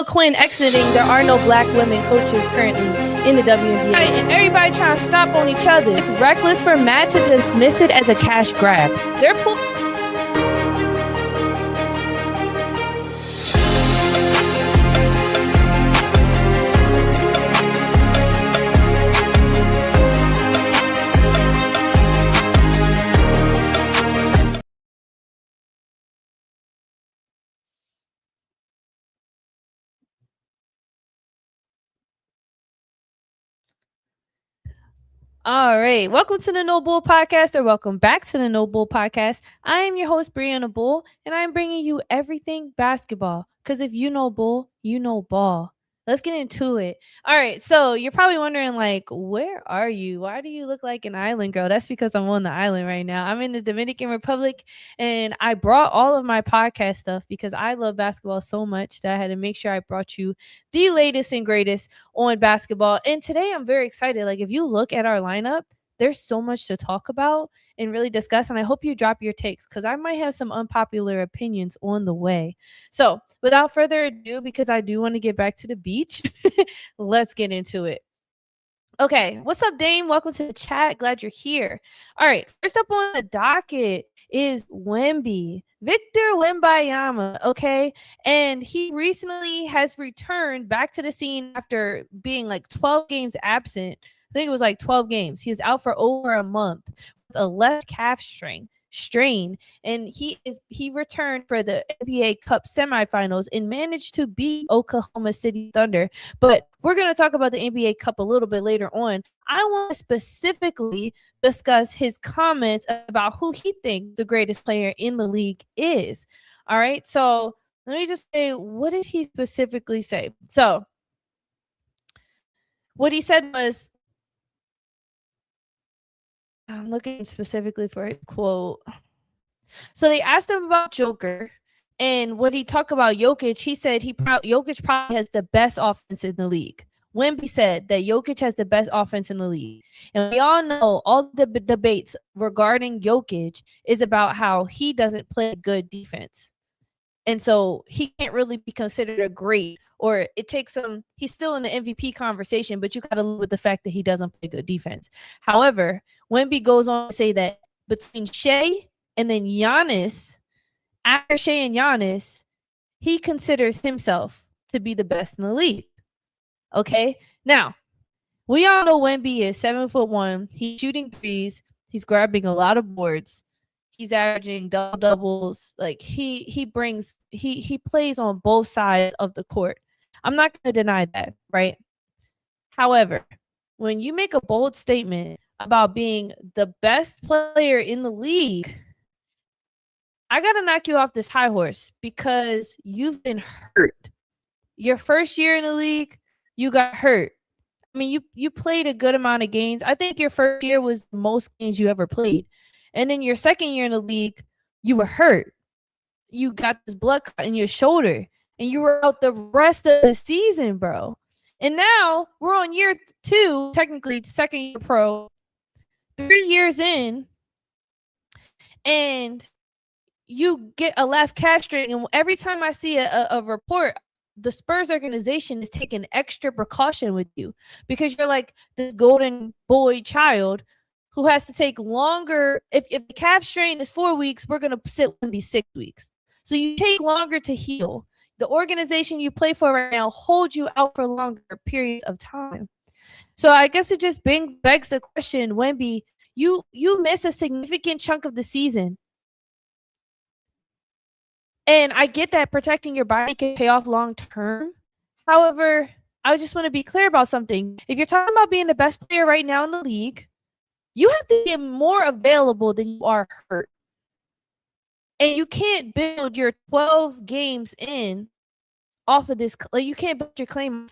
Quinn exiting, there are no black women coaches currently in the WNBA. And everybody trying to stop on each other. It's reckless for Matt to dismiss it as a cash grab. They're All right. Welcome to the No Bull Podcast, or welcome back to the No Bull Podcast. I am your host, Brianna Bull, and I'm bringing you everything basketball. Because if you know bull, you know ball. Let's get into it. All right. So you're probably wondering, like, where are you? Why do you look like an island girl? That's because I'm on the island right now. I'm in the Dominican Republic, and I brought all of my podcast stuff because I love basketball so much that I had to make sure I brought you the latest and greatest on basketball. And today I'm very excited. Like, if you look at our lineup, there's so much to talk about and really discuss. And I hope you drop your takes because I might have some unpopular opinions on the way. So without further ado, because I do want to get back to the beach, let's get into it. Okay, what's up, Dame? Welcome to the chat. Glad you're here. All right, first up on the docket is Wemby, Victor Wembanyama, okay? And he recently has returned back to the scene after being like 12 games absent. I think it was like 12 games. He was out for over a month with a left calf strain, and he returned for the NBA Cup semifinals and managed to beat Oklahoma City Thunder. But we're going to talk about the NBA Cup a little bit later on. I want to specifically discuss his comments about who he thinks the greatest player in the league is. All right, so let me just say, what did he specifically say? So what he said was, I'm looking specifically for a quote. So they asked him about Joker, and when he talked about Jokic, he said Jokic probably has the best offense in the league. Wemby said that Jokic has the best offense in the league. And we all know all the debates regarding Jokic is about how he doesn't play good defense. And so he can't really be considered a great, or it takes him, he's still in the MVP conversation, but you got to live with the fact that he doesn't play good defense. However, Wemby goes on to say that between Shea and then Giannis, after Shea and Giannis, he considers himself to be the best in the league. Okay? Now, we all know Wemby is 7'1". He's shooting threes. He's grabbing a lot of boards. He's averaging double doubles. Like he plays on both sides of the court. I'm not going to deny that, right? However, when you make a bold statement about being the best player in the league, I got to knock you off this high horse because you've been hurt. Your first year in the league, you got hurt. I mean, you played a good amount of games. I think your first year was the most games you ever played. And then your second year in the league, you were hurt. You got this blood clot in your shoulder, and you were out the rest of the season, bro. And now we're on year 2, technically second year pro, 3 years in, and you get a left calf strain. And every time I see a report, the Spurs organization is taking extra precaution with you because you're like this golden boy child who has to take longer. If the calf strain is 4 weeks, we're going to sit and be 6 weeks. So you take longer to heal. The organization you play for right now holds you out for longer periods of time. So I guess it just begs the question, Wemby, you miss a significant chunk of the season. And I get that protecting your body can pay off long term. However, I just want to be clear about something. If you're talking about being the best player right now in the league, you have to get more available than you are hurt. And you can't build your 12 games in off of this. Like, you can't build your claim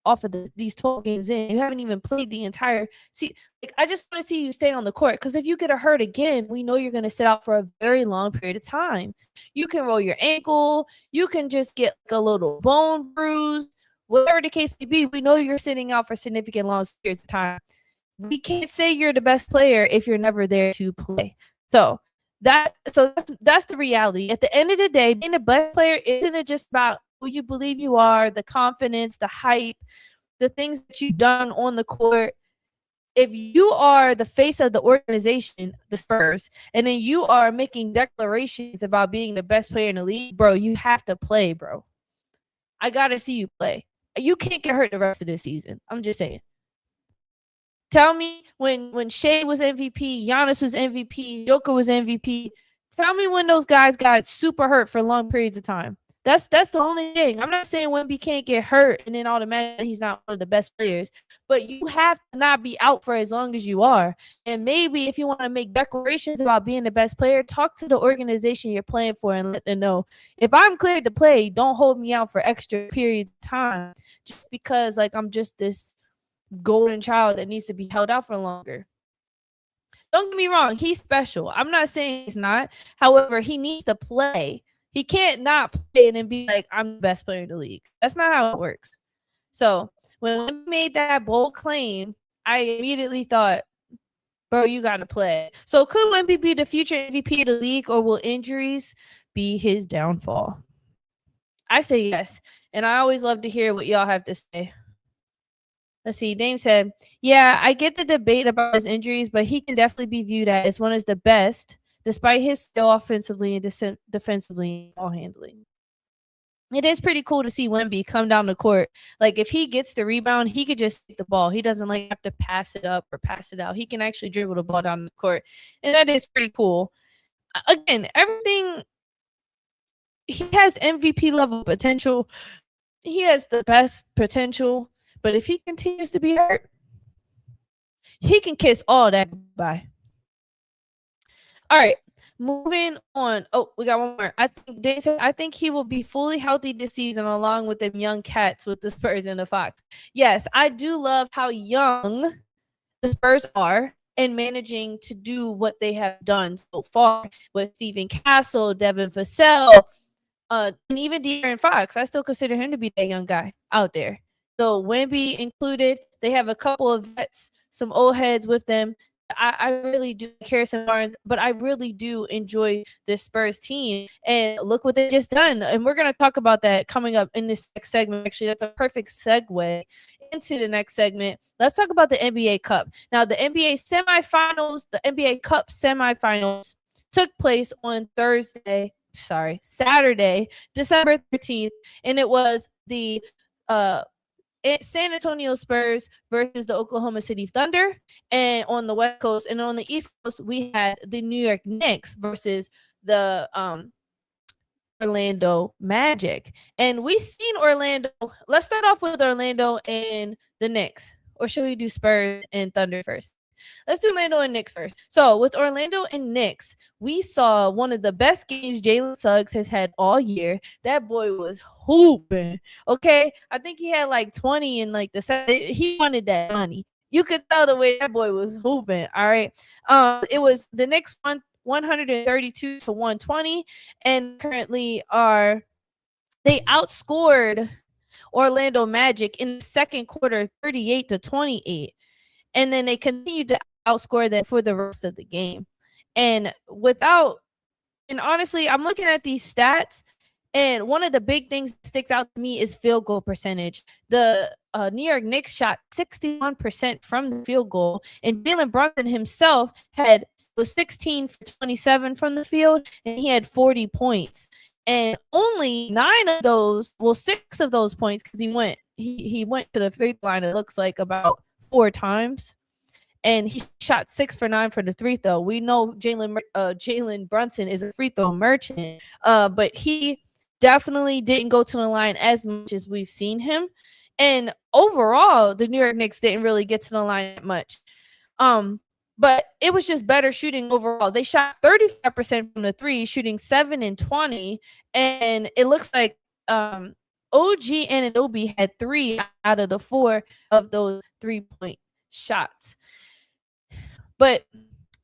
off of these 12 games in. You haven't even played the entire season. Like, I just want to see you stay on the court, because if you get hurt again, we know you're going to sit out for a very long period of time. You can roll your ankle. You can just get like a little bone bruise. Whatever the case may be, we know you're sitting out for significant long periods of time. We can't say you're the best player if you're never there to play. So that's the reality. At the end of the day, being the best player isn't just about who you believe you are, the confidence, the hype, the things that you've done on the court. If you are the face of the organization, the Spurs, and then you are making declarations about being the best player in the league, bro, you have to play, bro. I got to see you play. You can't get hurt the rest of this season. I'm just saying. Tell me when Shea was MVP, Giannis was MVP, Joker was MVP. Tell me when those guys got super hurt for long periods of time. That's the only thing. I'm not saying Wemby can't get hurt and then automatically he's not one of the best players, but you have to not be out for as long as you are. And maybe if you want to make declarations about being the best player, talk to the organization you're playing for and let them know, if I'm cleared to play, don't hold me out for extra periods of time just because like I'm just this golden child that needs to be held out for longer. Don't get me wrong, he's special. I'm not saying he's not. However, he needs to play. He can't not play and then be like, I'm the best player in the league. That's not how it works. So when we made that bold claim, I immediately thought, bro, you got to play. So could Wemby be the future MVP of the league, or will injuries be his downfall? I say yes. And I always love to hear what y'all have to say. Let's see. Dame said, yeah, I get the debate about his injuries, but he can definitely be viewed as one of the best, despite his skill offensively and defensively ball handling. It is pretty cool to see Wemby come down the court. Like, if he gets the rebound, he could just take the ball. He doesn't like have to pass it up or pass it out. He can actually dribble the ball down the court. And that is pretty cool. Again, everything, he has MVP level potential. He has the best potential. But if he continues to be hurt, he can kiss all that goodbye. All right, moving on. Oh, we got one more. I think he will be fully healthy this season along with them young cats with the Spurs and the Fox. Yes, I do love how young the Spurs are and managing to do what they have done so far with Stephen Castle, Devin Vassell, and even De'Aaron Fox. I still consider him to be that young guy out there. So Wemby included, they have a couple of vets, some old heads with them. I really do like Harrison Barnes, but I really do enjoy this Spurs team. And look what they just done. And we're going to talk about that coming up in this next segment. Actually, that's a perfect segue into the next segment. Let's talk about the NBA Cup. Now, the NBA semifinals, the NBA Cup semifinals took place on Saturday, December 13th. And it was the San Antonio Spurs versus the Oklahoma City Thunder, and on the West Coast and on the East Coast we had the New York Knicks versus the Orlando Magic. And we seen Orlando. Let's start off with Orlando and the Knicks, or should we do Spurs and Thunder first? Let's do Orlando and Knicks first. So with Orlando and Knicks, we saw one of the best games Jalen Suggs has had all year. That boy was hooping. Okay, I think he had like 20 in like the set. He wanted that money. You could tell the way that boy was hooping. All right. It was the Knicks 132 to 120, and currently they outscored Orlando Magic in the second quarter 38 to 28. And then they continued to outscore them for the rest of the game. And honestly, I'm looking at these stats, and one of the big things that sticks out to me is field goal percentage. The New York Knicks shot 61% from the field goal, and Jalen Brunson himself was 16 for 27 from the field, and he had 40 points. And only 6 of those points, because he went to the free throw line, it looks like about 4 times, and he shot 6 for 9 for the free throw. We know Jalen Brunson is a free throw merchant, but he definitely didn't go to the line as much as we've seen him. And overall, the New York Knicks didn't really get to the line that much. But it was just better shooting overall. They shot 35% from the three, shooting 7 and 20, and it looks like OG Anunoby had 3 out of the 4 of those 3-point shots. But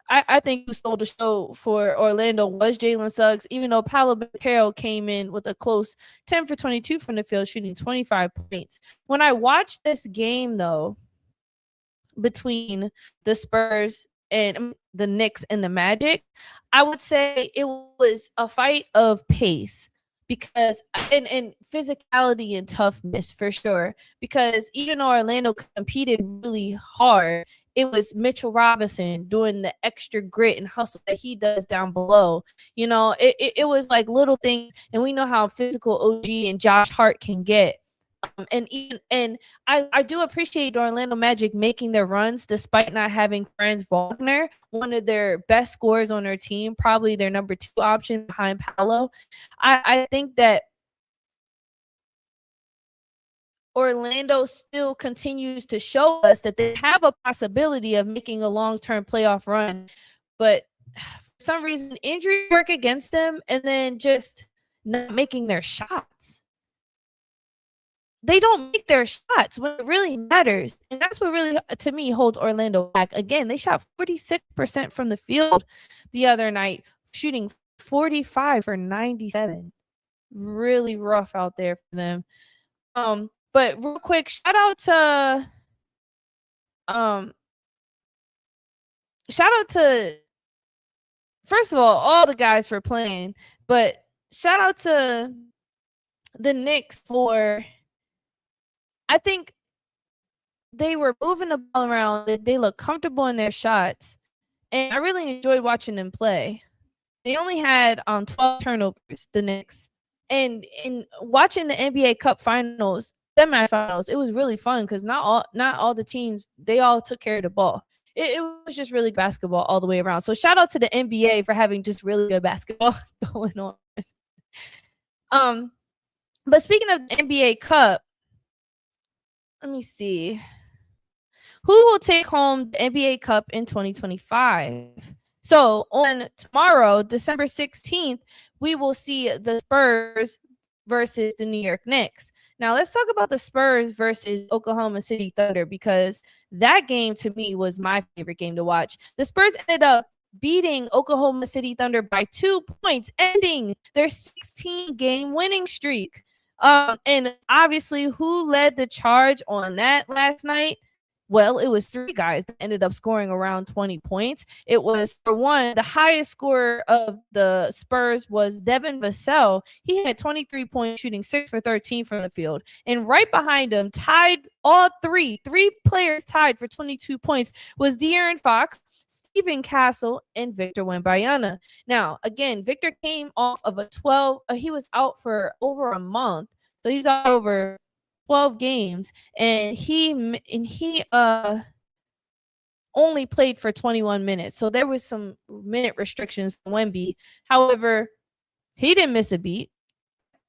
I think who stole the show for Orlando was Jalen Suggs, even though Paolo Banchero came in with a close 10 for 22 from the field, shooting 25 points. When I watched this game, though, between the Spurs and the Knicks and the Magic, I would say it was a fight of pace. because and physicality and toughness for sure. Because even though Orlando competed really hard, it was Mitchell Robinson doing the extra grit and hustle that he does down below. It was like little things, and we know how physical OG and Josh Hart can get. And I do appreciate the Orlando Magic making their runs despite not having Franz Wagner, one of their best scorers on their team, probably their number 2 option behind Paolo. I think that Orlando still continues to show us that they have a possibility of making a long-term playoff run, but for some reason injury work against them, and then just not making their shots. They don't make their shots when it really matters. And that's what really, to me, holds Orlando back. Again, they shot 46% from the field the other night, shooting 45 for 97. Really rough out there for them. But real quick, shout out to first of all the guys for playing, but shout out to the Knicks for, I think they were moving the ball around. They look comfortable in their shots, and I really enjoyed watching them play. They only had 12 turnovers, the Knicks. And in watching the NBA Cup Finals, semifinals, it was really fun because not all the teams, they all took care of the ball. It was just really basketball all the way around. So shout out to the NBA for having just really good basketball going on. But speaking of the NBA Cup, let me see. Who will take home the NBA Cup in 2025? So on tomorrow, December 16th, we will see the Spurs versus the New York Knicks. Now let's talk about the Spurs versus Oklahoma City Thunder, because that game to me was my favorite game to watch. The Spurs ended up beating Oklahoma City Thunder by 2 points, ending their 16-game winning streak. And obviously, who led the charge on that last night? Well, it was 3 guys that ended up scoring around 20 points. It was, for one, the highest scorer of the Spurs was Devin Vassell. He had 23 points, shooting 6 for 13 from the field. And right behind him, tied all three players tied for 22 points, was De'Aaron Fox, Stephen Castle, and Victor Wembanyama. Now, again, Victor came off of a 12. He was out for over a month. So he was out over 12 games, and he only played for 21 minutes. So there was some minute restrictions for Wemby. However, he didn't miss a beat.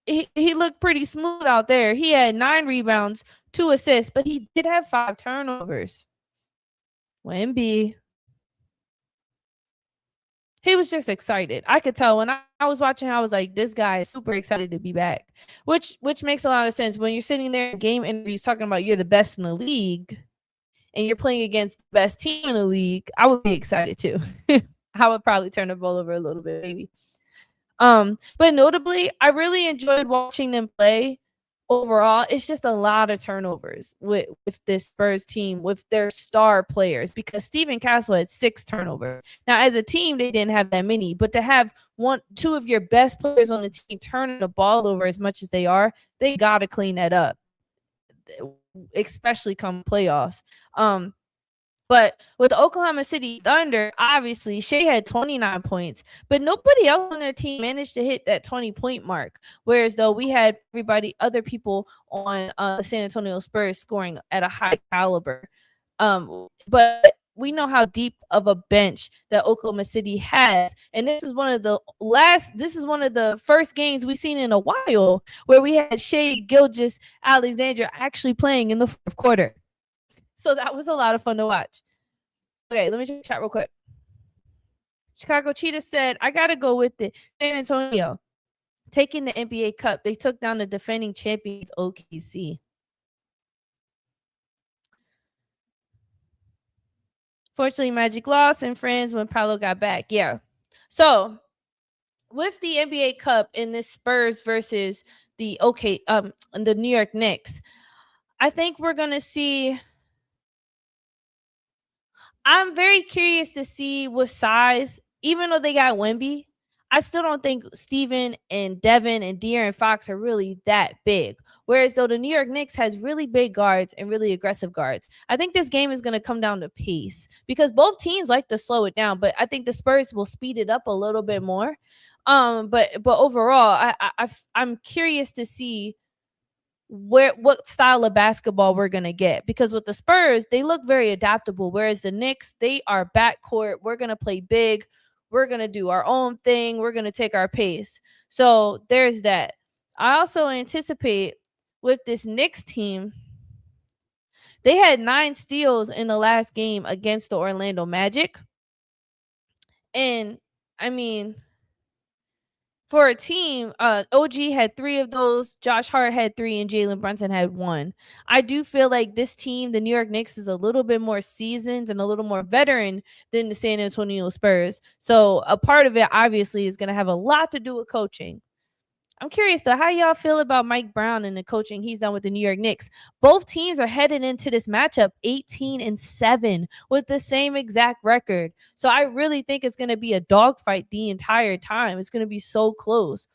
He looked pretty smooth out there. He had 9 rebounds, 2 assists, but he did have 5 turnovers. Wemby, he was just excited. I could tell when I was watching, I was like, this guy is super excited to be back, which makes a lot of sense. When you're sitting there in game interviews talking about you're the best in the league and you're playing against the best team in the league, I would be excited too. I would probably turn the ball over a little bit, maybe. But notably, I really enjoyed watching them play. Overall, it's just a lot of turnovers with this Spurs team, with their star players, because Stephen Castle had 6 turnovers. Now, as a team, they didn't have that many, but to have 2 of your best players on the team turning the ball over as much as they are, they got to clean that up, especially come playoffs. But with the Oklahoma City Thunder, obviously, Shea had 29 points, but nobody else on their team managed to hit that 20-point mark. Whereas, though, we had other people on the San Antonio Spurs scoring at a high caliber. But we know how deep of a bench that Oklahoma City has. And this is one of the first games we've seen in a while where we had Shea Gilgeous-Alexander actually playing in the 4th quarter. So that was a lot of fun to watch. Okay, let me just chat real quick. Chicago Cheetah said, I got to go with it. San Antonio taking the NBA Cup. They took down the defending champions, OKC. Fortunately, Magic lost and friends when Paolo got back. Yeah. So with the NBA Cup in this Spurs versus the New York Knicks, I think we're going to see... I'm very curious to see what size, even though they got Wemby, I still don't think Steven and Devin and De'Aaron Fox are really that big. Whereas though the New York Knicks has really big guards and really aggressive guards. I think this game is going to come down to pace because both teams like to slow it down, but I think the Spurs will speed it up a little bit more. But overall, I'm curious to see what style of basketball we're gonna get, because with the Spurs, they look very adaptable, whereas the Knicks, they are backcourt. We're gonna play big, we're gonna do our own thing, we're gonna take our pace. So there's that. I also anticipate with this Knicks team, they had 9 steals in the last game against the Orlando Magic. And I mean, for a team, OG had 3 of those, Josh Hart had 3, and Jalen Brunson had 1. I do feel like this team, the New York Knicks, is a little bit more seasoned and a little more veteran than the San Antonio Spurs. So a part of it obviously is going to have a lot to do with coaching. I'm curious though, how y'all feel about Mike Brown and the coaching he's done with the New York Knicks? Both teams are headed into this matchup 18-7 with the same exact record. So I really think it's going to be a dogfight the entire time. It's going to be so close.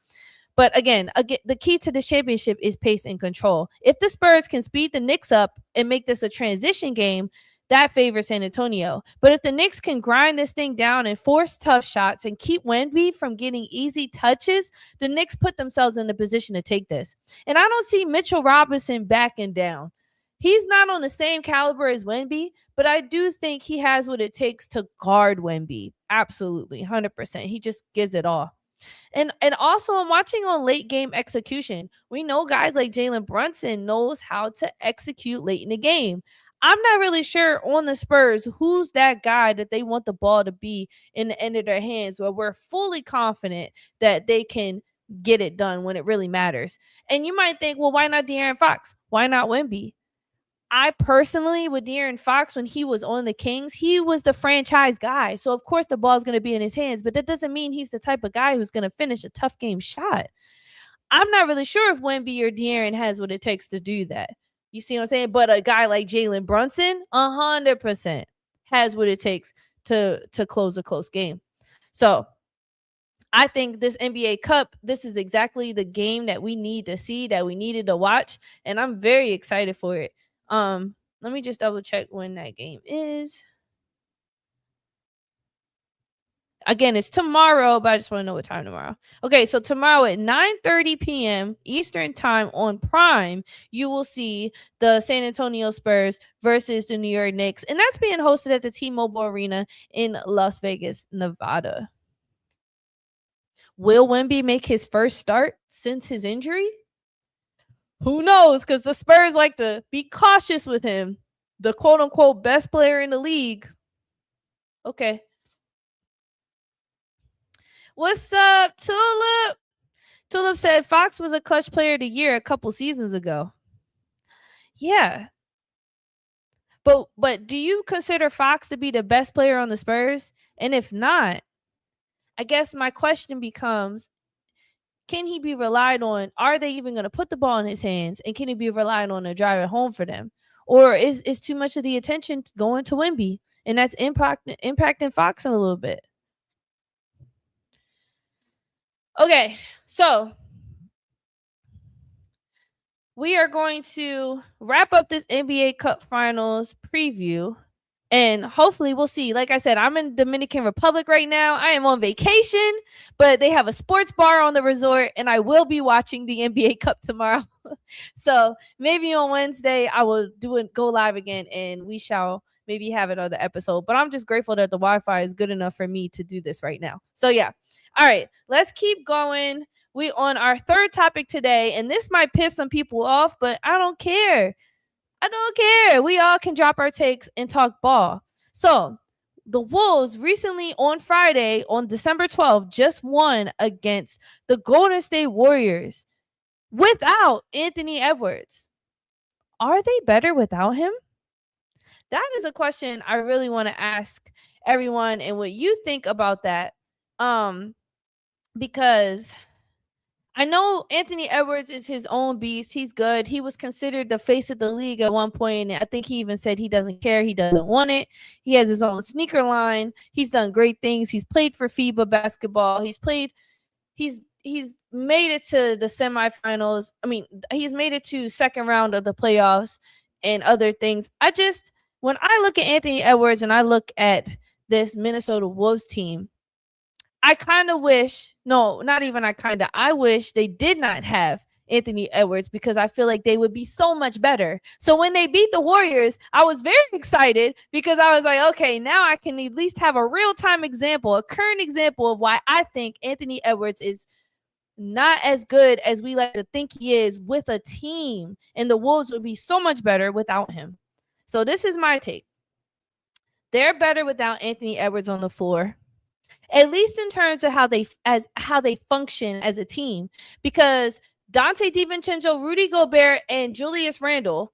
But again, the key to the championship is pace and control. If the Spurs can speed the Knicks up and make this a transition game, that favors San Antonio. But if the Knicks can grind this thing down and force tough shots and keep Wemby from getting easy touches, the Knicks put themselves in a position to take this. And I don't see Mitchell Robinson backing down. He's not on the same caliber as Wemby, but I do think he has what it takes to guard Wemby. Absolutely, 100%. He just gives it all. And also, I'm watching on late game execution. We know guys like Jalen Brunson knows how to execute late in the game. I'm not really sure on the Spurs who's that guy that they want the ball to be in the end of their hands, where we're fully confident that they can get it done when it really matters. And you might think, well, why not De'Aaron Fox? Why not Wemby? I personally, with De'Aaron Fox, when he was on the Kings, he was the franchise guy. So, of course, the ball's going to be in his hands, but that doesn't mean he's the type of guy who's going to finish a tough game shot. I'm not really sure if Wemby or De'Aaron has what it takes to do that. You see what I'm saying? But a guy like Jalen Brunson, 100% has what it takes to close a close game. So I think this NBA Cup, this is exactly the game that we need to see, that we needed to watch, and I'm very excited for it. Let me just double check when that game is. Again, it's tomorrow, but I just want to know what time tomorrow. Okay, so tomorrow at 9:30 p.m. Eastern time on Prime, you will see the San Antonio Spurs versus the New York Knicks, and that's being hosted at the T-Mobile Arena in Las Vegas, Nevada. Will Wemby make his first start since his injury? Who knows? Because the Spurs like to be cautious with him. The quote-unquote best player in the league. Okay. What's up, Tulip? Tulip said Fox was a clutch player of the year a couple seasons ago. Yeah. But do you consider Fox to be the best player on the Spurs? And if not, I guess my question becomes, can he be relied on? Are they even going to put the ball in his hands? And can he be relied on to drive it home for them? Or is too much of the attention going to Wemby? And that's impacting Fox in a little bit. Okay, so we are going to wrap up this NBA Cup Finals preview. And hopefully we'll see. Like I said, I'm in Dominican Republic right now. I am on vacation, but they have a sports bar on the resort, and I will be watching the NBA Cup tomorrow. So maybe on Wednesday I will go live again, and we shall maybe have another episode. But I'm just grateful that the Wi-Fi is good enough for me to do this right now. So yeah. All right, let's keep going. We on our third topic today, and this might piss some people off, but I don't care. I don't care. We all can drop our takes and talk ball. So the Wolves recently on Friday, on December 12th, just won against the Golden State Warriors without Anthony Edwards. Are they better without him? That is a question I really want to ask everyone and what you think about that. Because I know Anthony Edwards is his own beast. He's good. He was considered the face of the league at one point. And I think he even said he doesn't care. He doesn't want it. He has his own sneaker line. He's done great things. He's played for FIBA basketball. He's made it to the semifinals. I mean, he's made it to second round of the playoffs and other things. When I look at Anthony Edwards and I look at this Minnesota Wolves team, I kind of wish, no, not even I wish they did not have Anthony Edwards because I feel like they would be so much better. So when they beat the Warriors, I was very excited because I was like, okay, now I can at least have a real-time example, a current example of why I think Anthony Edwards is not as good as we like to think he is with a team, and the Wolves would be so much better without him. So this is my take. They're better without Anthony Edwards on the floor, at least in terms of how they function as a team, because Dante DiVincenzo, Rudy Gobert, and Julius Randle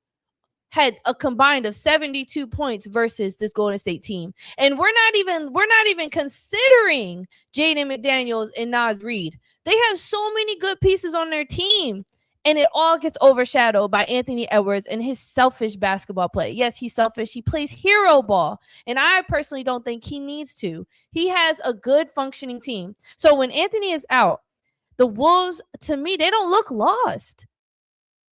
had a combined of 72 points versus this Golden State team. And we're not even considering Jaden McDaniels and Naz Reid. They have so many good pieces on their team, and it all gets overshadowed by Anthony Edwards and his selfish basketball play. Yes, he's selfish. He plays hero ball, and I personally don't think he needs to. He has a good functioning team. So when Anthony is out, the Wolves, to me, they don't look lost.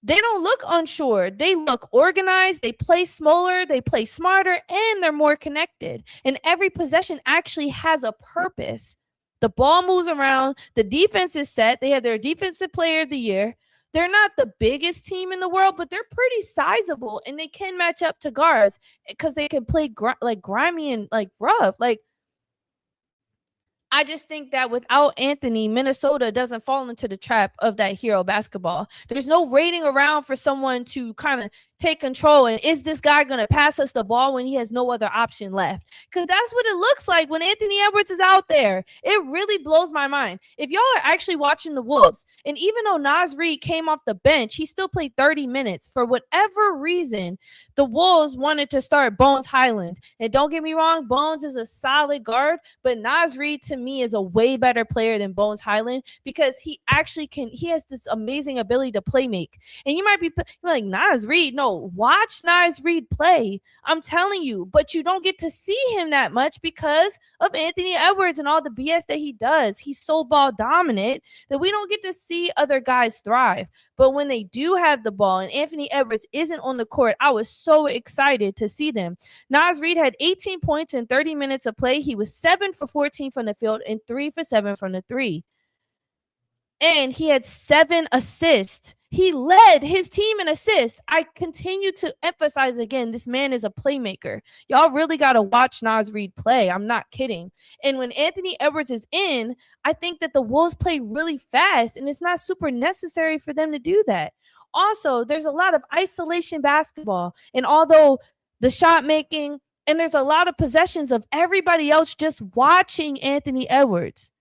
They don't look unsure. They look organized. They play smaller. They play smarter, and they're more connected. And every possession actually has a purpose. The ball moves around. The defense is set. They have their defensive player of the year. They're not the biggest team in the world, but they're pretty sizable, and they can match up to guards because they can play like grimy and like rough. Like, I just think that without Anthony, Minnesota doesn't fall into the trap of that hero basketball. There's no waiting around for someone to kind of take control. And is this guy going to pass us the ball when he has no other option left? Because that's what it looks like when Anthony Edwards is out there. It really blows my mind. If y'all are actually watching the Wolves, and even though Naz Reid came off the bench, he still played 30 minutes. For whatever reason, the Wolves wanted to start Bones Highland. And don't get me wrong, Bones is a solid guard, but Naz Reid to me is a way better player than Bones Highland because he has this amazing ability to play make. And you might be like, Naz Reid, no, watch Naz Reid play. I'm telling you, but you don't get to see him that much because of Anthony Edwards and all the BS that he does. He's so ball dominant that we don't get to see other guys thrive. But when they do have the ball and Anthony Edwards isn't on the court, I was so excited to see them. Naz Reid had 18 points in 30 minutes of play. He was 7 for 14 from the field and 3 for 7 from the three. And he had 7 assists. He led his team in assists. I continue to emphasize again, this man is a playmaker. Y'all really got to watch Naz Reid play. I'm not kidding. And when Anthony Edwards is in, I think that the Wolves play really fast, and it's not super necessary for them to do that. Also, there's a lot of isolation basketball. And although the shot making, and there's a lot of possessions of everybody else just watching Anthony Edwards.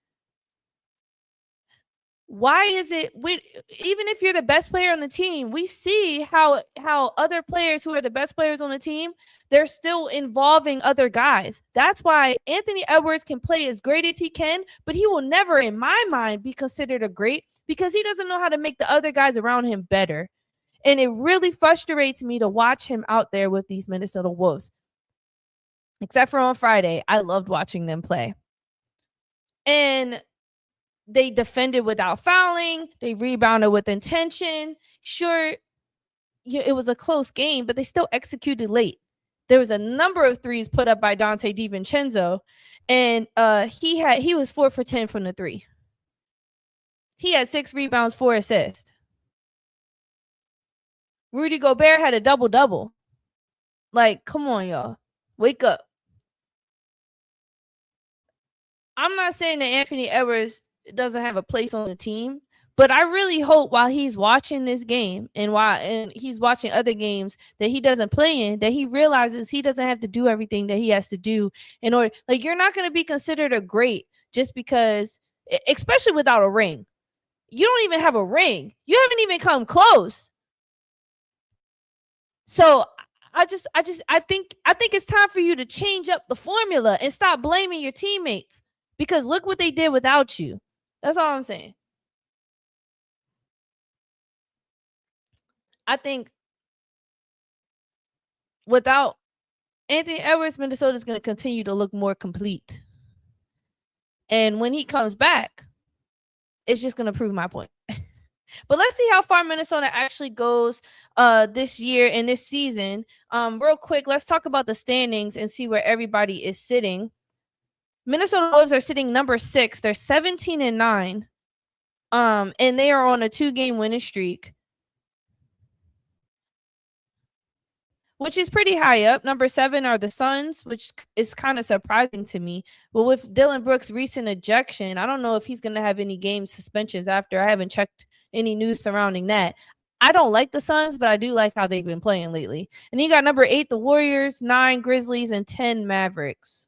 Why is it even if you're the best player on the team, we see how other players who are the best players on the team, they're still involving other guys. That's why Anthony Edwards can play as great as he can, but he will never, in my mind, be considered a great because he doesn't know how to make the other guys around him better. And it really frustrates me to watch him out there with these Minnesota Wolves. Except for on Friday, I loved watching them play. And they defended without fouling. They rebounded with intention. Sure, it was a close game, but they still executed late. There was a number of threes put up by Dante DiVincenzo, and he was 4 for 10 from the three. He had 6 rebounds, 4 assists. Rudy Gobert had a double-double. Like, come on, y'all. Wake up. I'm not saying that Anthony Edwards doesn't have a place on the team, but I really hope while he's watching this game and he's watching other games that he doesn't play in, that he realizes he doesn't have to do everything that he has to do in order. Like, you're not going to be considered a great just because, especially without a ring. You don't even have a ring. You haven't even come close. So I think it's time for you to change up the formula and stop blaming your teammates because look what they did without you. That's all I'm saying. I think without Anthony Edwards, Minnesota is going to continue to look more complete. And when he comes back, it's just going to prove my point. But let's see how far Minnesota actually goes this year and this season. Real quick, let's talk about the standings and see where everybody is sitting. Minnesota Wolves are sitting number 6. They're 17-9. And they are on a 2-game winning streak, which is pretty high up. Number 7 are the Suns, which is kind of surprising to me. But with Dylan Brooks' recent ejection, I don't know if he's going to have any game suspensions after. I haven't checked any news surrounding that. I don't like the Suns, but I do like how they've been playing lately. And you got number 8, the Warriors, 9, Grizzlies, and 10, Mavericks.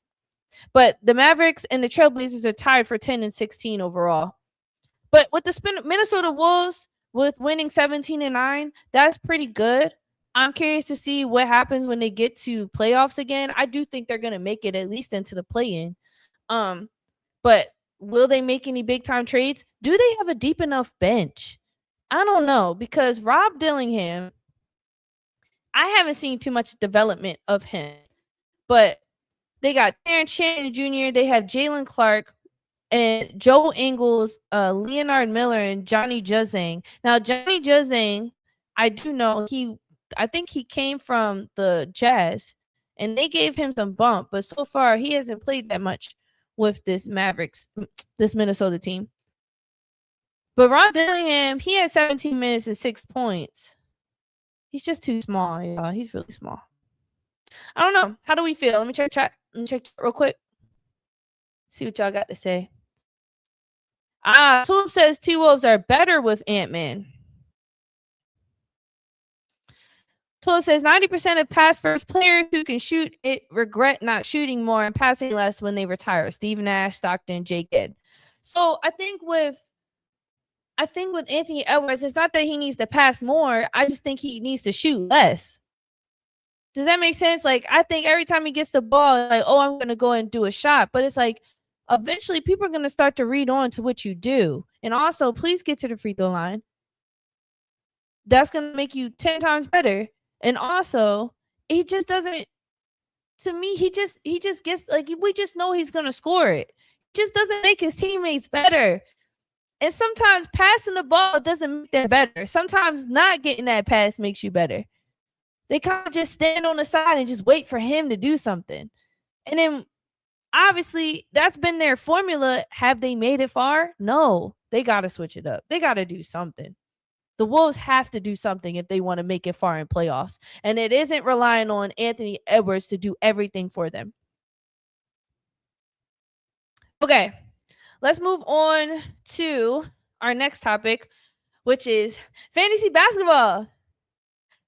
But the Mavericks and the Trailblazers are tied for 10 and 16 overall. But with the Minnesota Wolves, with winning 17-9, that's pretty good. I'm curious to see what happens when they get to playoffs again. I do think they're going to make it at least into the play-in. But will they make any big-time trades? Do they have a deep enough bench? I don't know, because Rob Dillingham, I haven't seen too much development of him. But they got Terrence Shannon Jr., they have Jalen Clark, and Joe Ingles, Leonard Miller, and Johnny Juzang. Now, Johnny Juzang, I do know I think he came from the Jazz, and they gave him some bump, but so far he hasn't played that much with this Minnesota team. But Rob Dillingham, he had 17 minutes and 6 points. He's just too small, y'all. He's really small. I don't know. How do we feel? Let me check chat. Let me check real quick. See what y'all got to say. Tulip says T-Wolves are better with Ant-Man. Tulip says 90% of pass-first players who can shoot it regret not shooting more and passing less when they retire. Steve Nash, Stockton, Jake Ed. So I think with Anthony Edwards, it's not that he needs to pass more. I just think he needs to shoot less. Does that make sense? Like, I think every time he gets the ball, like, oh, I'm going to go and do a shot. But it's like, eventually people are going to start to read on to what you do. And also, please get to the free throw line. That's going to make you 10 times better. And also, he just doesn't, to me, he just gets, like, we just know he's going to score it. He just doesn't make his teammates better. And sometimes passing the ball doesn't make them better. Sometimes not getting that pass makes you better. They kind of just stand on the side and just wait for him to do something. And then, obviously, that's been their formula. Have they made it far? No. They got to switch it up. They got to do something. The Wolves have to do something if they want to make it far in playoffs. And it isn't relying on Anthony Edwards to do everything for them. Okay. Let's move on to our next topic, which is fantasy basketball.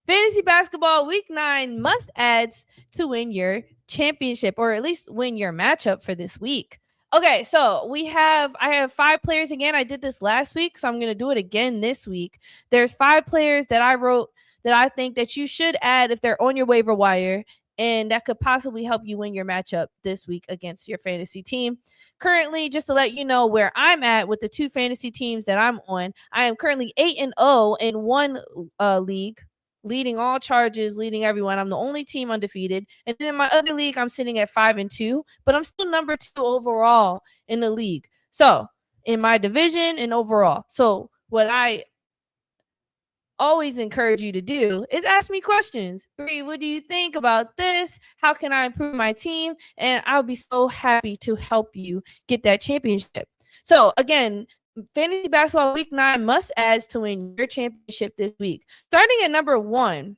Fantasy basketball week 9 must adds to win your championship, or at least win your matchup for this week. Okay, so I have 5 players again. I did this last week, so I'm going to do it again this week. There's 5 players that I wrote that I think that you should add if they're on your waiver wire, and that could possibly help you win your matchup this week against your fantasy team. Currently, just to let you know where I'm at with the 2 fantasy teams that I'm on, I am currently 8-0 in one league, leading all charges, leading everyone. I'm the only team undefeated. And then in my other league, I'm sitting at 5-2, but I'm still number 2 overall in the league. So in my division and overall. So what I always encourage you to do is ask me questions. Bree, what do you think about this? How can I improve my team? And I'll be so happy to help you get that championship. So again, fantasy basketball week 9 must adds to win your championship this week. Starting at number 1,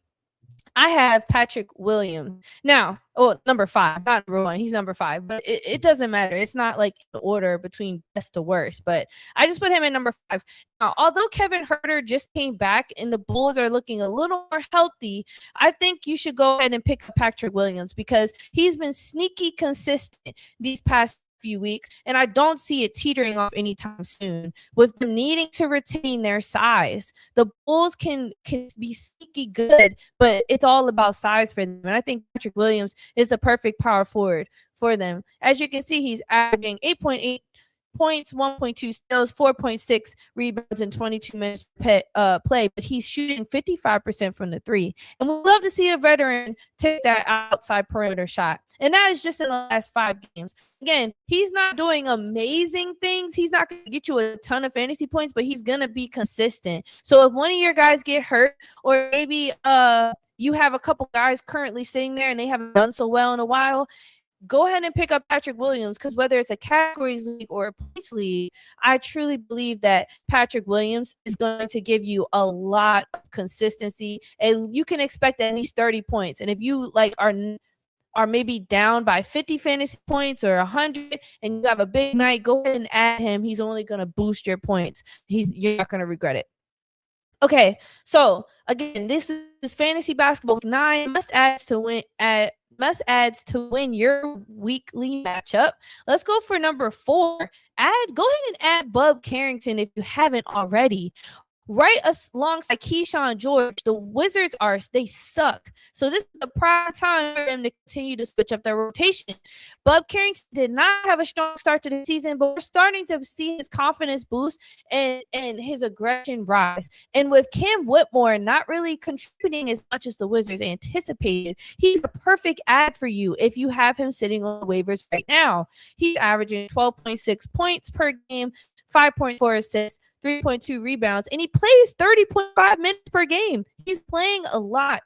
I have Patrick Williams. Now, number 5, not number 1. He's number 5, but it doesn't matter. It's not like the order between best to worst, but I just put him at number 5. Now, although Kevin Huerter just came back and the Bulls are looking a little more healthy, I think you should go ahead and pick up Patrick Williams because he's been sneaky consistent these past few weeks, and I don't see it teetering off anytime soon. With them needing to retain their size, the Bulls can be sneaky good, but it's all about size for them. And I think Patrick Williams is the perfect power forward for them. As you can see, he's averaging 8.8 points, 1.2 steals, 4.6 rebounds in 22 minutes play, but he's shooting 55% from the three. And we love to see a veteran take that outside perimeter shot. And that is just in the last 5 games. Again, he's not doing amazing things. He's not going to get you a ton of fantasy points, but he's going to be consistent. So if one of your guys get hurt, or maybe you have a couple guys currently sitting there and they haven't done so well in a while, go ahead and pick up Patrick Williams, because whether it's a categories league or a points league, I truly believe that Patrick Williams is going to give you a lot of consistency, and you can expect at least 30 points. And if you like are maybe down by 50 fantasy points or 100 and you have a big night, go ahead and add him. He's only going to boost your points. You're not going to regret it. Okay, so again, this is Fantasy Basketball Week 9 must adds to win your weekly matchup. Let's go for number 4. Go ahead and add Bub Carrington if you haven't already. Right alongside Keyshawn George, the Wizards they suck. So this is the prime time for them to continue to switch up their rotation. Bub Carrington did not have a strong start to the season, but we're starting to see his confidence boost and his aggression rise. And with Cam Whitmore not really contributing as much as the Wizards anticipated, he's a perfect add for you if you have him sitting on the waivers right now. He's averaging 12.6 points per game, 5.4 assists, 3.2 rebounds, and he plays 30.5 minutes per game. He's playing a lot.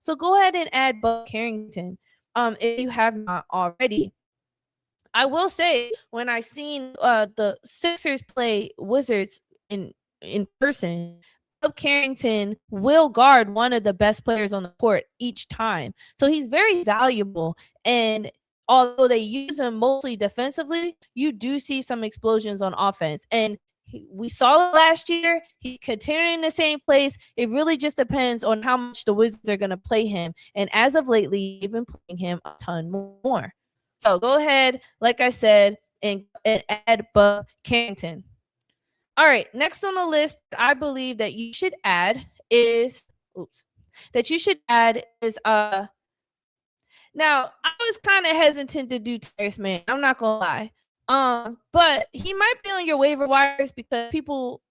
So go ahead and add Bub Carrington if you have not already. I will say, when I seen the Sixers play Wizards in person, Bub Carrington will guard one of the best players on the court each time. So he's very valuable, and although they use him mostly defensively, you do see some explosions on offense. And we saw it last year. He continued in the same place. It really just depends on how much the Wizards are going to play him. And as of lately, they've been playing him a ton more. So go ahead, like I said, and add Bub Carrington. All right, next on the list, I believe that you should add is now, I was kind of hesitant to do Terrence Mann. I'm not going to lie. But he might be on your waiver wires because people,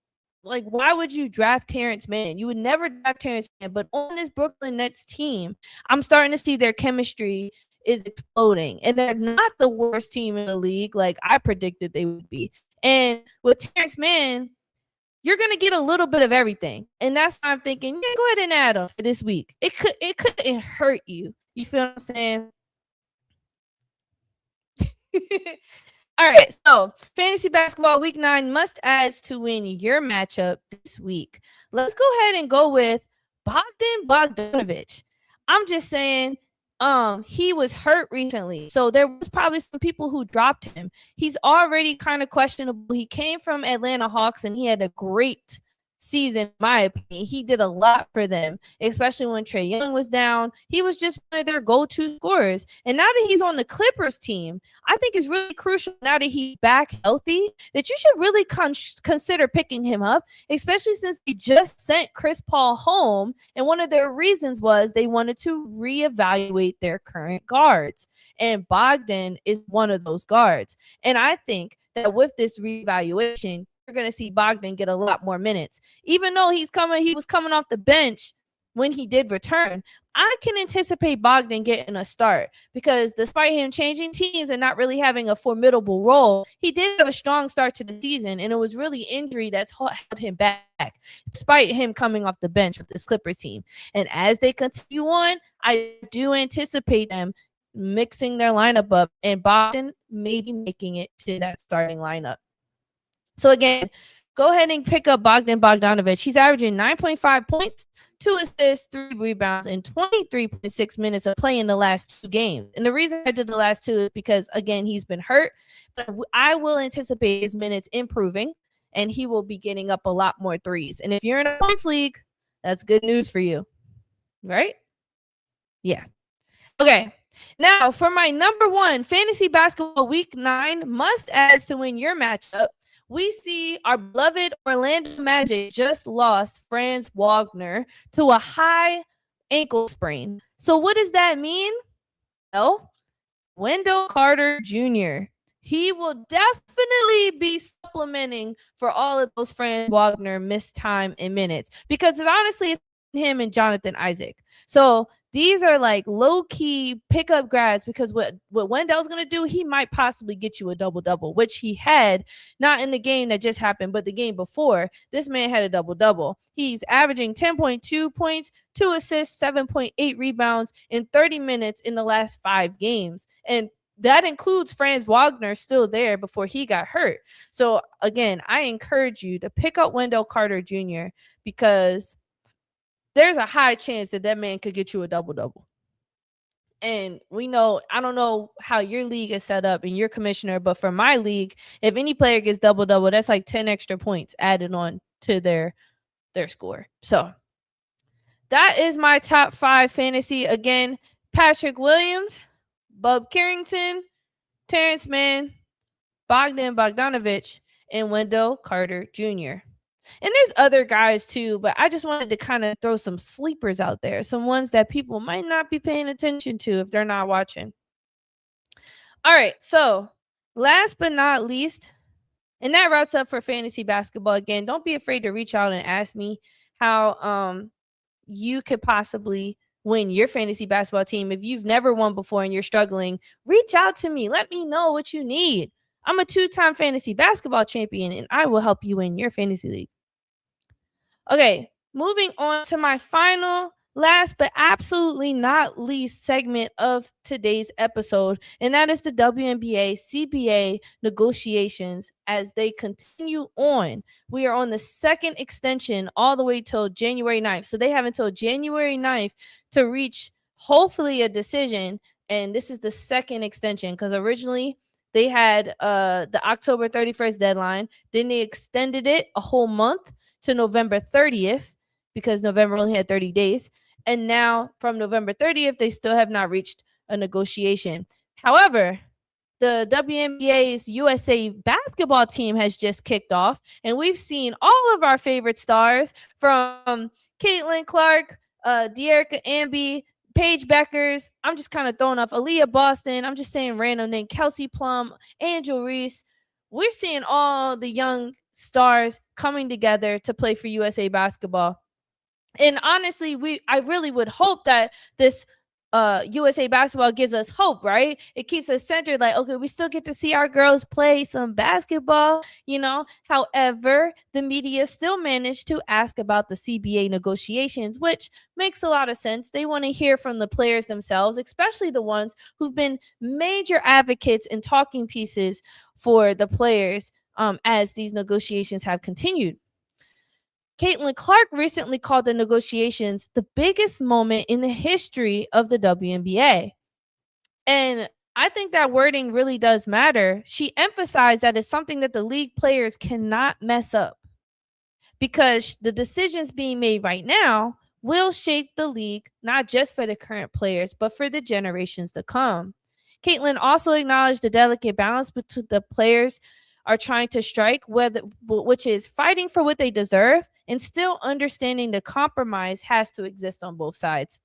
like, why would you draft Terrence Mann? You would never draft Terrence Mann. But on this Brooklyn Nets team, I'm starting to see their chemistry is exploding. And they're not the worst team in the league like I predicted they would be. And with Terrence Mann, you're going to get a little bit of everything. And that's why I'm thinking, yeah, go ahead and add him for this week. It couldn't hurt you. You feel what I'm saying? All right, so Fantasy Basketball Week 9 must adds to win your matchup this week. Let's go ahead and go with Bogdanović. I'm just saying, he was hurt recently, so there was probably some people who dropped him. He's already kind of questionable. He came from Atlanta Hawks, and he had a great season, in my opinion. He did a lot for them, especially when Trae Young was down. He was just one of their go-to scorers. And now that he's on the Clippers team, I think it's really crucial now that he's back healthy that you should really consider picking him up, especially since they just sent Chris Paul home. And one of their reasons was they wanted to reevaluate their current guards. And Bogdan is one of those guards. And I think that with this reevaluation, you're going to see Bogdan get a lot more minutes. Even though he was coming off the bench when he did return, I can anticipate Bogdan getting a start because despite him changing teams and not really having a formidable role, he did have a strong start to the season, and it was really injury that's held him back despite him coming off the bench with this Clippers team. And as they continue on, I do anticipate them mixing their lineup up and Bogdan maybe making it to that starting lineup. So again, go ahead and pick up Bogdanović. He's averaging 9.5 points, 2 assists, 3 rebounds, and 23.6 minutes of play in the last 2 games. And the reason I did the last 2 is because, again, he's been hurt. But I will anticipate his minutes improving, and he will be getting up a lot more threes. And if you're in a points league, that's good news for you. Right? Yeah. Okay. Now, for my number 1 Fantasy Basketball Week 9 must-adds to win your matchup, we see our beloved Orlando Magic just lost Franz Wagner to a high ankle sprain. So what does that mean? Well, Wendell Carter Jr. he will definitely be supplementing for all of those Franz Wagner missed time and minutes, because honestly, it's him and Jonathan Isaac. So these are like low-key pickup grads, because what Wendell's going to do, he might possibly get you a double-double, which he had not in the game that just happened, but the game before. This man had a double-double. He's averaging 10.2 points, 2 assists, 7.8 rebounds in 30 minutes in the last 5 games. And that includes Franz Wagner still there before he got hurt. So again, I encourage you to pick up Wendell Carter Jr. because there's a high chance that that man could get you a double-double. And we know, I don't know how your league is set up and your commissioner, but for my league, if any player gets double-double, that's like 10 extra points added on to their score. So that is my top 5 fantasy. Again, Patrick Williams, Bub Carrington, Terrence Mann, Bogdan Bogdanovic, and Wendell Carter Jr. And there's other guys too, but I just wanted to kind of throw some sleepers out there, some ones that people might not be paying attention to if they're not watching. All right, so last but not least, and that wraps up for fantasy basketball. Again, don't be afraid to reach out and ask me how you could possibly win your fantasy basketball team. If you've never won before and you're struggling, reach out to me. Let me know what you need. I'm a 2-time fantasy basketball champion, and I will help you win your fantasy league. Okay, moving on to my final, last but absolutely not least segment of today's episode, and that is the WNBA CBA negotiations as they continue on. We are on the second extension all the way till January 9th. So they have until January 9th to reach hopefully a decision, and this is the second extension because originally they had the October 31st deadline. Then they extended it a whole month to November 30th because November only had 30 days. And now from November 30th, they still have not reached a negotiation. However, the WNBA's USA basketball team has just kicked off, and we've seen all of our favorite stars from Caitlin Clark, De'Erica Amby, Paige Beckers. I'm just kind of throwing off Aaliyah Boston. I'm just saying random name. Kelsey Plum, Angel Reese. We're seeing all the young stars coming together to play for USA basketball. And honestly, I really would hope that this USA basketball gives us hope, right? It keeps us centered, like, okay, we still get to see our girls play some basketball, you know. However, the media still managed to ask about the CBA negotiations, which makes a lot of sense. They want to hear from the players themselves, especially the ones who've been major advocates and talking pieces for the players as these negotiations have continued. Caitlin Clark recently called the negotiations the biggest moment in the history of the WNBA. And I think that wording really does matter. She emphasized that it's something that the league players cannot mess up because the decisions being made right now will shape the league, not just for the current players, but for the generations to come. Caitlin also acknowledged the delicate balance between the players are trying to strike, which is fighting for what they deserve and still understanding the compromise has to exist on both sides.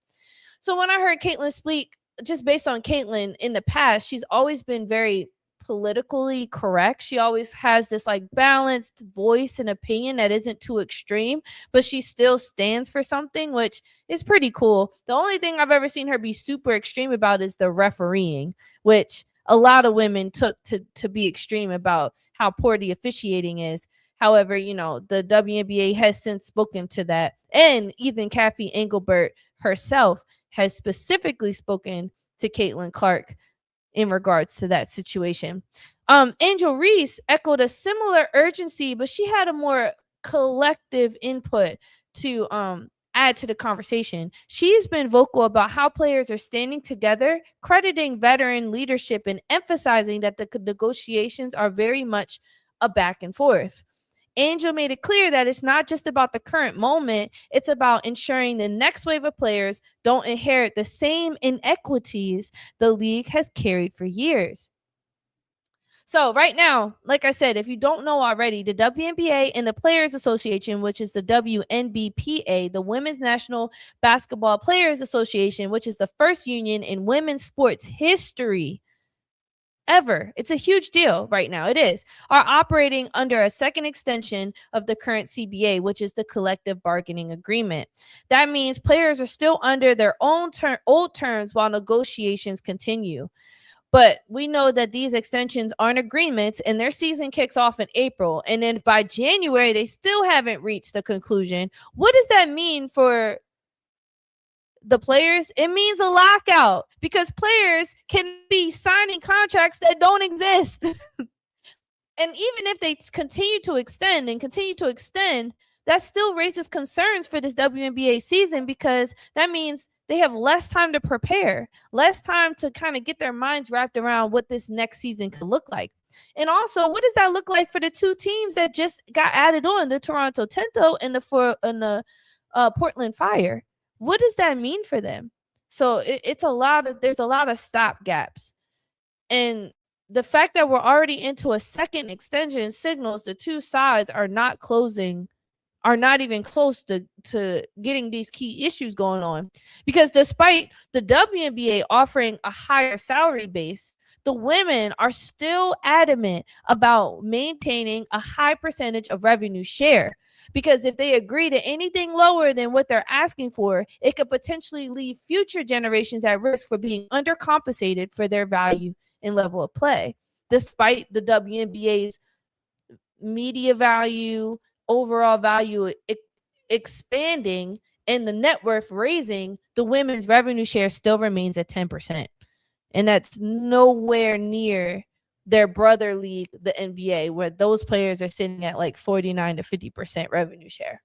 So when I heard Caitlin speak, just based on Caitlin in the past, she's always been very politically correct. She always has this like balanced voice and opinion that isn't too extreme, but she still stands for something, which is pretty cool. The only thing I've ever seen her be super extreme about is the refereeing, which a lot of women took to be extreme about how poor the officiating is. However, you know, the WNBA has since spoken to that. And even Kathy Engelbert herself has specifically spoken to Caitlin Clark in regards to that situation. Angel Reese echoed a similar urgency, but she had a more collective input to add to the conversation. She's been vocal about how players are standing together, crediting veteran leadership and emphasizing that the negotiations are very much a back and forth. Angel made it clear that it's not just about the current moment, it's about ensuring the next wave of players don't inherit the same inequities the league has carried for years. So right now, like I said, if you don't know already, the WNBA and the Players Association, which is the WNBPA, the Women's National Basketball Players Association, which is the first union in women's sports history, ever. It's a huge deal right now. It is. Are operating under a second extension of the current CBA, which is the collective bargaining agreement. That means players are still under their own old terms while negotiations continue. But we know that these extensions aren't agreements, and their season kicks off in April. And then by January, they still haven't reached a conclusion. What does that mean for the players? It means a lockout, because players can be signing contracts that don't exist. And even if they continue to extend, that still raises concerns for this WNBA season, because that means they have less time to prepare, less time to kind of get their minds wrapped around what this next season could look like. And also, what does that look like for the two teams that just got added on, the Toronto Tinto and the Portland Fire? What does that mean for them? So there's a lot of stop gaps. And the fact that we're already into a second extension signals the two sides are not even close to getting these key issues going on. Because despite the WNBA offering a higher salary base, the women are still adamant about maintaining a high percentage of revenue share. Because if they agree to anything lower than what they're asking for, it could potentially leave future generations at risk for being undercompensated for their value and level of play. Despite the WNBA's media value, overall value expanding, and the net worth raising, the women's revenue share still remains at 10%. And that's nowhere near their brother league, the NBA, where those players are sitting at like 49 to 50% revenue share.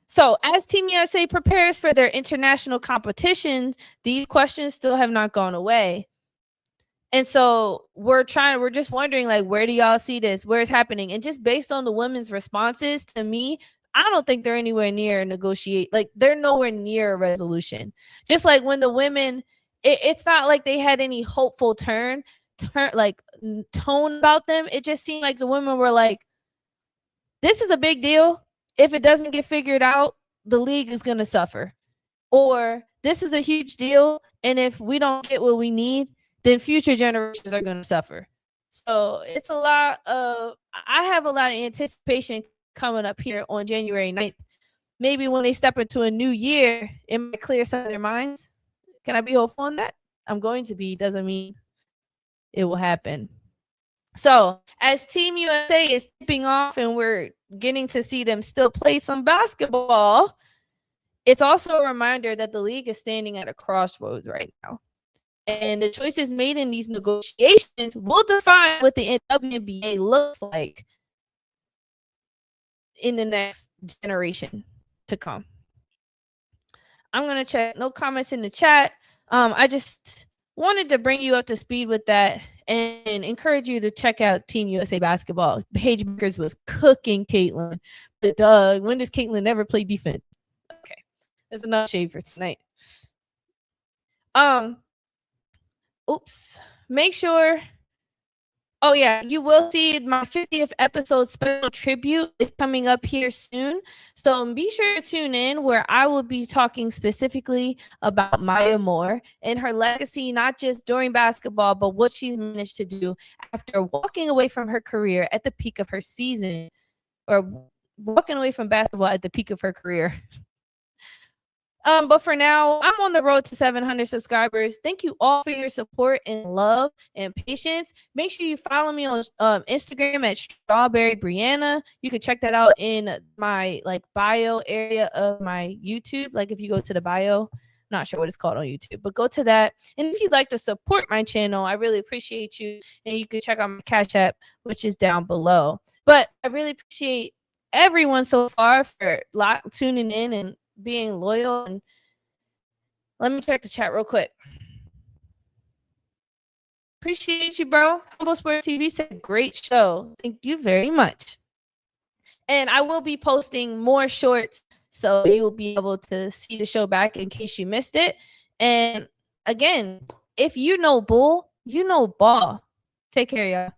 So as Team USA prepares for their international competitions, these questions still have not gone away. And so we're just wondering, like, where do y'all see this? Where it's happening? And just based on the women's responses, to me, I don't think they're anywhere near they're nowhere near a resolution. Just like when the women, it's not like they had any hopeful tone about them. It just seemed like the women were like, this is a big deal. If it doesn't get figured out, the league is going to suffer. Or this is a huge deal, and if we don't get what we need, then future generations are going to suffer. So it's I have a lot of anticipation coming up here on January 9th. Maybe when they step into a new year, it might clear some of their minds. Can I be hopeful on that? I'm going to be. Doesn't mean it will happen. So as Team USA is tipping off and we're getting to see them still play some basketball, it's also a reminder that the league is standing at a crossroads right now. And the choices made in these negotiations will define what the WNBA looks like in the next generation to come. I'm going to check. No comments in the chat. I just wanted to bring you up to speed with that and encourage you to check out Team USA basketball. Paige Bueckers was cooking Caitlin. But Doug, when does Caitlin ever play defense? Okay, there's enough shade for tonight. Oops. Make sure. Oh, yeah, you will see my 50th episode special tribute is coming up here soon. So be sure to tune in, where I will be talking specifically about Maya Moore and her legacy, not just during basketball, but what she's managed to do after walking away from her career at the peak of her season, or walking away from basketball at the peak of her career. But for now, I'm on the road to 700 subscribers. Thank you all for your support and love and patience. Make sure you follow me on Instagram at Strawberry Brianna. You can check that out in my bio area of my YouTube. Like if you go to the bio, not sure what it's called on YouTube, but go to that. And if you'd like to support my channel, I really appreciate you. And you can check out my Cash App, which is down below. But I really appreciate everyone so far for tuning in and being loyal. And let me check the chat real quick. Appreciate you, bro. Humble Sports TV said great show. Thank you very much. And I will be posting more shorts, so you will be able to see the show back in case you missed it. And again, if you know bull, you know ball. Take care, y'all.